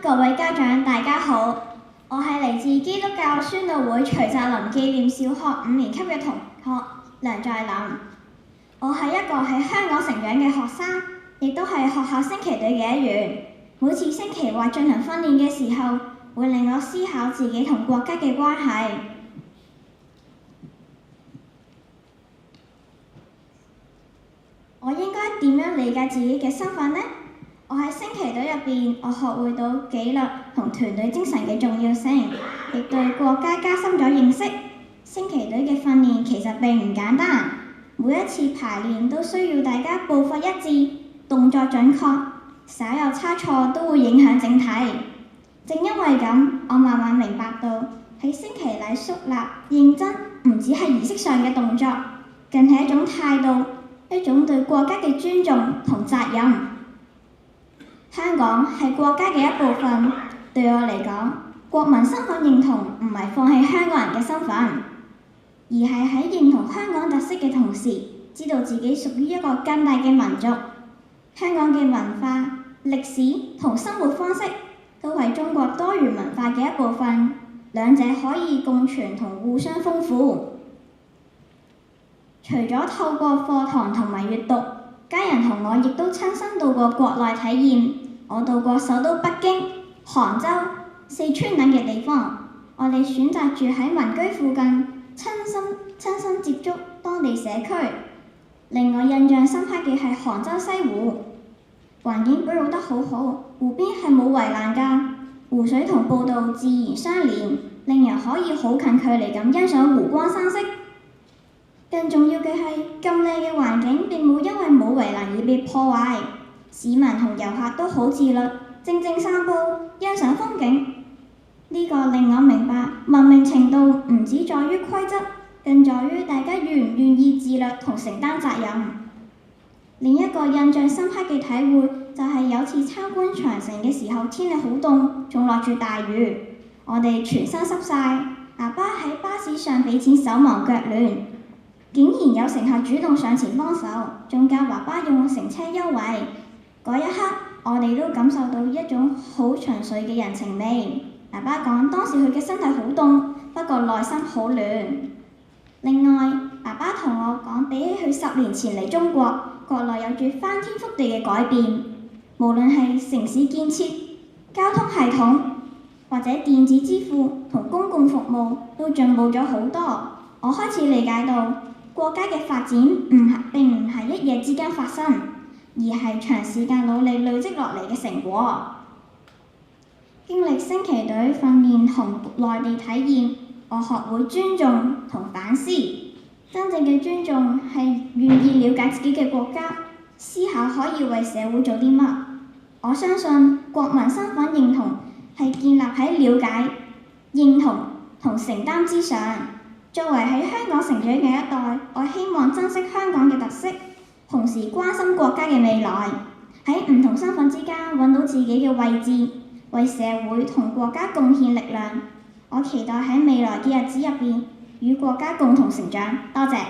各位家長，大家好，我係嚟自基督教宣道會徐澤林紀念小學5年級嘅同學梁在林。我係一個喺香港成長嘅學生，亦都係學校升旗隊嘅一員。每次升旗或進行訓練嘅時候，會令我思考自己同國家嘅關係。我應該點樣理解自己嘅身份呢？我喺升旗隊入邊，我學會到紀律同團隊精神嘅重要性，亦對國家加深咗認識。升旗隊嘅訓練其實並唔簡單，每一次排練都需要大家步伐一致、動作準確，稍有差錯都會影響整體。正因為咁，我慢慢明白到喺升旗禮肅立、認真，唔只係儀式上嘅動作，更係一種態度，一種對國家嘅尊重同責任。香港係國家嘅一部分，對我嚟講，國民身份認同唔係放棄香港人嘅身份，而係喺認同香港特色嘅同時，知道自己屬於一個更大嘅民族。香港嘅文化、歷史同生活方式都係中國多元文化嘅一部分，兩者可以共存同互相豐富。除咗透過課堂同埋閱讀，家人同我亦都親身到過國內體驗。我到過首都北京、杭州、四川等嘅地方，我哋選擇住喺民居附近，親身接觸當地社區。令我印象深刻嘅係杭州西湖，環境保育得好好，湖邊係冇圍欄㗎，湖水同步道自然相連，令人可以好近距離咁欣賞湖光山色。更重要嘅係，咁靚嘅環境並冇因為冇圍欄而被破壞，市民同遊客都好自律，靜靜散步，欣賞風景。呢個令我明白，文明程度唔只在於規則，更在於大家願唔願意自律同承擔責任。另一個印象深刻嘅體會就係有次參觀長城嘅時候，天氣好凍，仲落住大雨，我哋全身濕晒，爸爸喺巴士上俾錢手忙腳亂。竟然有乘客主動上前幫手，仲教爸爸用乘車優惠。嗰一刻，我哋都感受到一種好純粹嘅人情味。爸爸講當時佢嘅身體好凍，不過內心好暖。另外，爸爸同我講，比起佢10年前嚟中國，國內有住翻天覆地嘅改變。無論係城市建設、交通系統，或者電子支付同公共服務，都進步咗好多。我開始理解到，國家嘅發展並唔係一夜之間發生，而係長時間努力累積落嚟嘅成果。經歷升旗隊訓練同內地體驗，我學會尊重同反思。真正嘅尊重係願意了解自己嘅國家，思考可以為社會做啲乜。我相信國民身份認同係建立喺了解、認同同承擔之上。作為喺香港成長嘅一代，我希望珍惜香港嘅特色，同時關心國家嘅未來，喺唔同身份之間揾到自己嘅位置，為社會同國家貢獻力量。我期待喺未來嘅日子入邊，與國家共同成長。多謝。